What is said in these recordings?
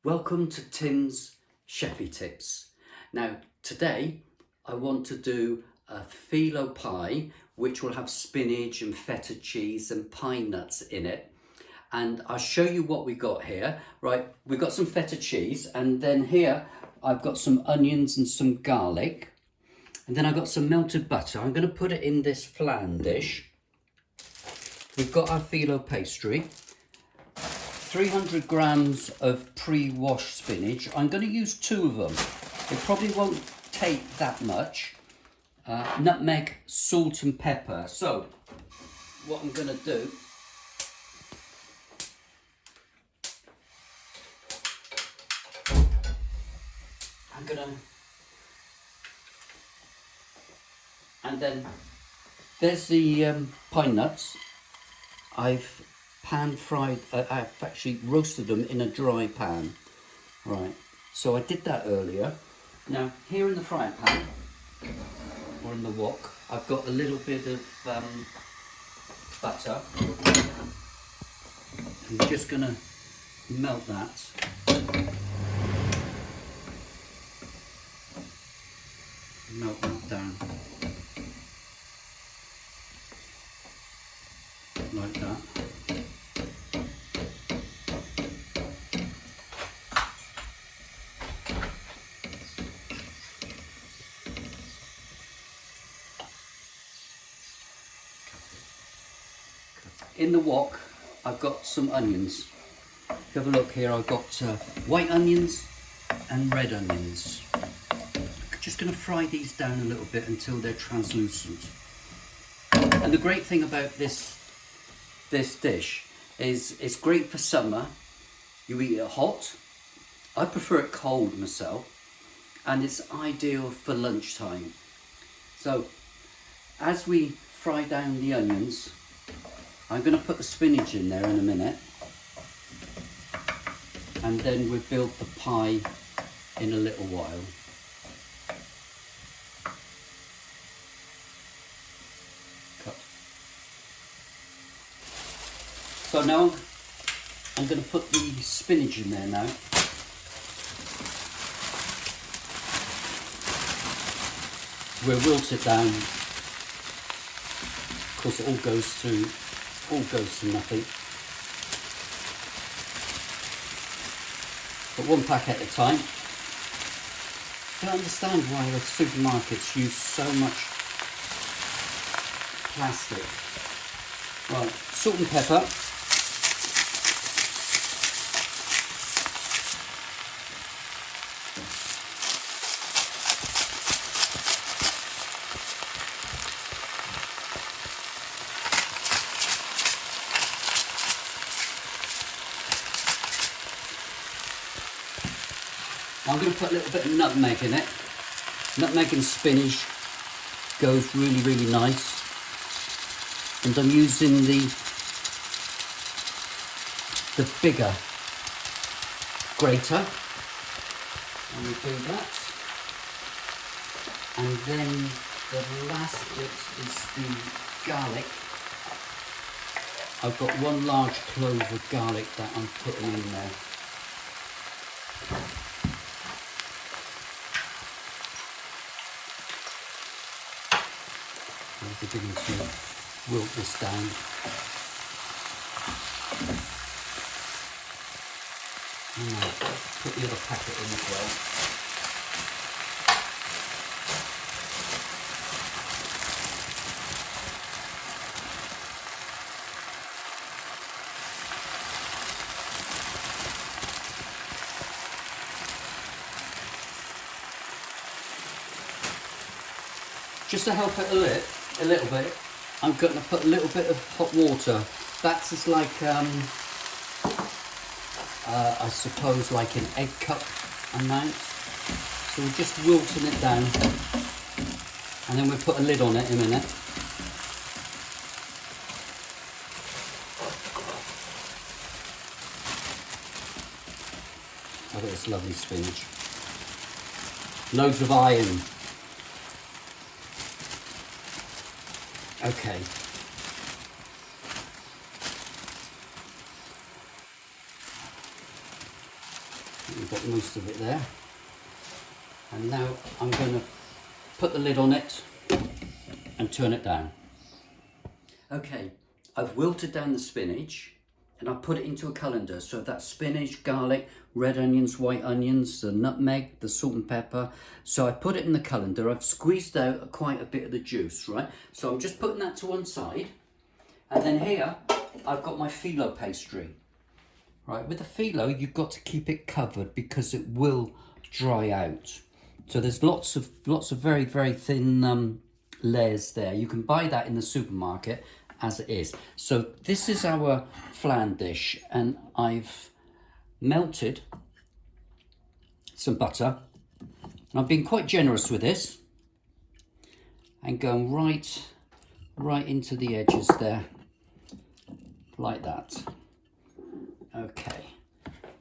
Welcome to Tim's Chefy Tips. Now today I want to do a Filo pie which will have spinach and feta cheese and pine nuts in it, and I'll show you what we got here. Right, we've got some feta cheese, and then here I've got some onions and some garlic, and then I've got some melted butter. I'm going to put it in this flan dish. We've got our Filo pastry, 300 grams of pre-washed spinach. I'm going to use 2 of them. It probably won't take that much. Nutmeg, salt and pepper. So what I'm going to do, and then there's the pine nuts. I've pan fried, I've actually roasted them in a dry pan. Right, so I did that earlier. Now here in the frying pan, or in the wok, I've got a little bit of butter. I'm just gonna melt that. Melt that down. Like that. In the wok, I've got some onions. If you have a look here, I've got white onions and red onions. I'm just going to fry these down a little bit until they're translucent. And the great thing about this dish is it's great for summer. You eat it hot. I prefer it cold myself, and it's ideal for lunchtime. So as we fry down the onions, I'm going to put the spinach in there in a minute, and then we'll build the pie in a little while. Cut. So now I'm going to put the spinach in there now. We'll wilt it down. Of course, it all goes to nothing. But one pack at a time. I don't understand why the supermarkets use so much plastic. Right, salt and pepper. I'm going to put a little bit of nutmeg in it. Nutmeg and spinach goes really, really nice. And I'm using the bigger grater. And we do that. And then the last bit is the garlic. I've got 1 large clove of garlic that I'm putting in there. I'm beginning to wilt this down. And I'll put the other packet in as well. Just to help it a little bit, I'm going to put a little bit of hot water. That's just like, I suppose, like an egg cup amount. So we're just wilting it down, and then we'll put a lid on it in a minute. Look at this lovely spinach. Loads of iron. Okay. got most of it there. And now I'm going to put the lid on it and turn it down. Okay, I've wilted down the spinach and I put it into a colander. So that's spinach, garlic, red onions, white onions, the nutmeg, the salt and pepper. So I put it in the colander. I've squeezed out quite a bit of the juice, right? So I'm just putting that to one side. And then here, I've got my Filo pastry. Right, with the Filo, you've got to keep it covered because it will dry out. So there's lots of very, very thin layers there. You can buy that in the supermarket as it is. So this is our flan dish, and I've melted some butter. And I've been quite generous with this and going right into the edges there, like that. Okay,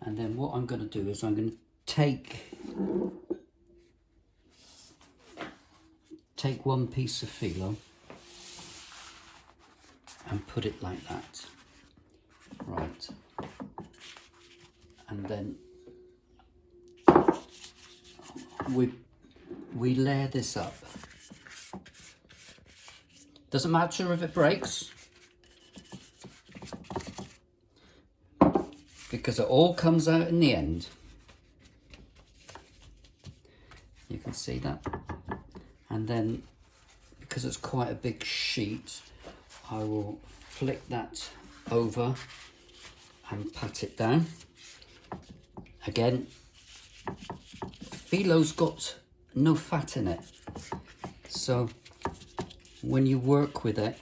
and then what I'm going to do is I'm going to take one piece of Filo and put it like that, right, and then we layer this up. Doesn't matter if it breaks, because it all comes out in the end. You can see that. And then, because it's quite a big sheet, I will flick that over and pat it down. Again, Filo's got no fat in it, so when you work with it,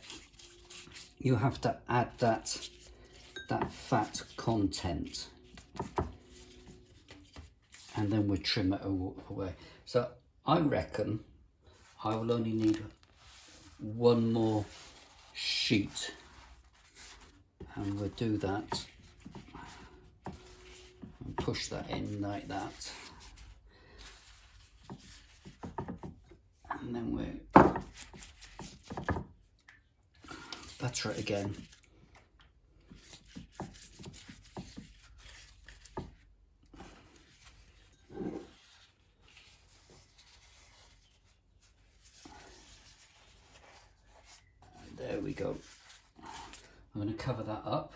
you have to add that fat content, and then we trim it away. So I reckon I will only need one more sheet, and we'll do that and push that in like that, and then we butter it again. There we go. I'm going to cover that up.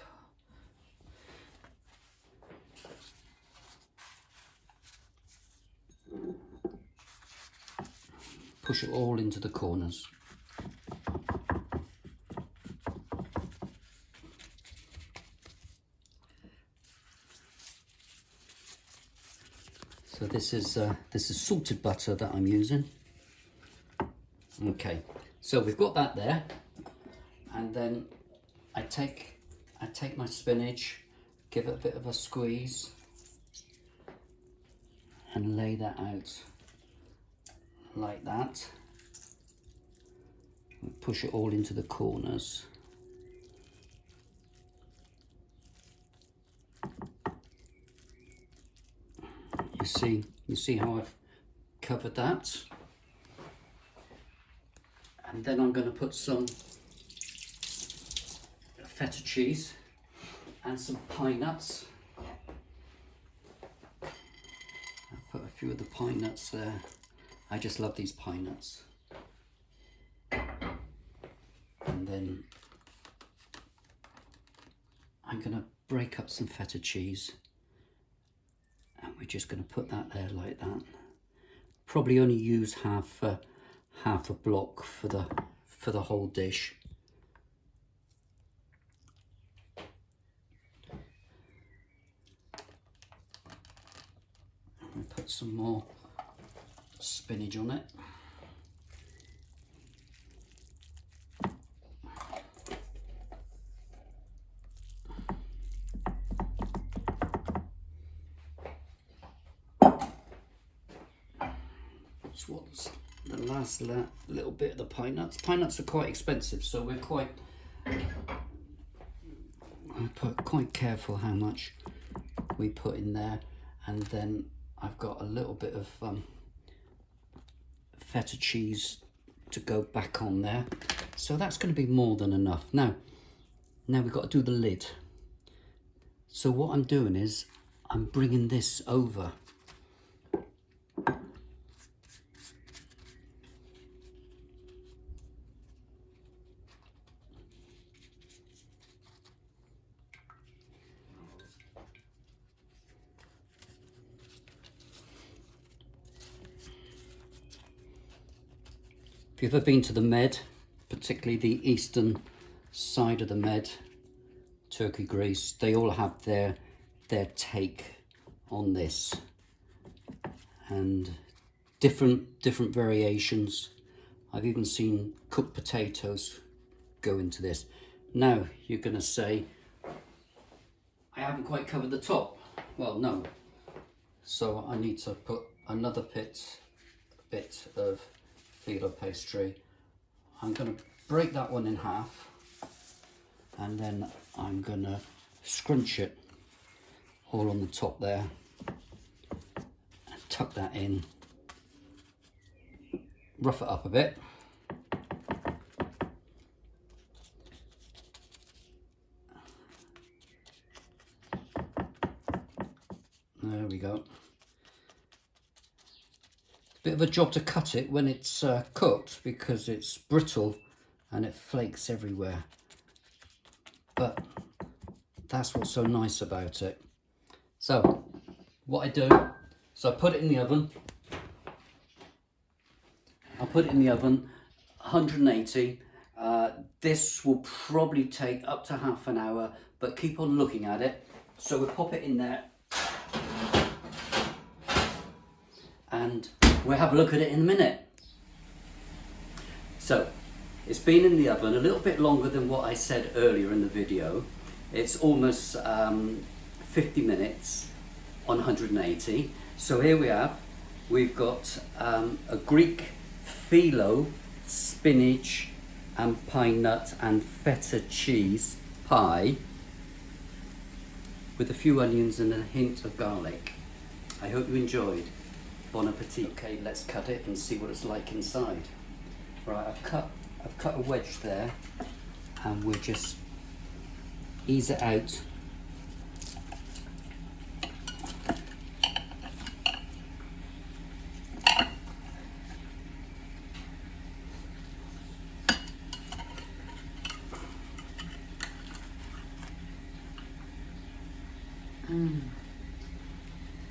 Push it all into the corners. So this is salted butter that I'm using. Okay, so we've got that there. And then I take my spinach, give it a bit of a squeeze, and lay that out like that. And push it all into the corners. You see how I've covered that? And then I'm going to put some feta cheese and some pine nuts. I'll put a few of the pine nuts there. I just love these pine nuts. And then I'm going to break up some feta cheese, and we're just going to put that there like that. Probably only use half a block for the whole dish. And put some more spinach on it. That's what's the last little bit of the pine nuts. Pine nuts are quite expensive, so I put quite careful how much we put in there. And then I've got a little bit of feta cheese to go back on there, so that's going to be more than enough. Now we've got to do the lid. So what I'm doing is I'm bringing this over If you've ever been to the Med, particularly the eastern side of the Med, Turkey, Greece, they all have their take on this, and different variations. I've even seen cooked potatoes go into this. Now you're going to say, I haven't quite covered the top. Well, no. So I need to put another bit of Filo pastry. I'm going to break that one in half, and then I'm going to scrunch it all on the top there and tuck that in. Rough it up a bit. There we go. Bit of a job to cut it when it's cooked, because it's brittle and it flakes everywhere. But that's what's so nice about it. So what I do, so I put it in the oven. I'll put it in the oven, 180. This will probably take up to half an hour, but keep on looking at it. So we'll pop it in there, and we'll have a look at it in a minute. So it's been in the oven a little bit longer than what I said earlier in the video. It's almost 50 minutes on 180. So here we've got a Greek Filo spinach and pine nut and feta cheese pie with a few onions and a hint of garlic. I hope you enjoyed. Bon appetit. Okay, let's cut it and see what it's like inside. Right, I've cut a wedge there, and we'll just ease it out.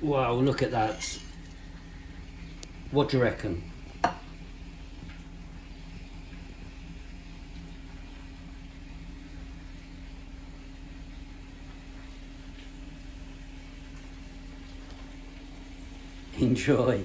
Wow, look at that. What do you reckon? Enjoy.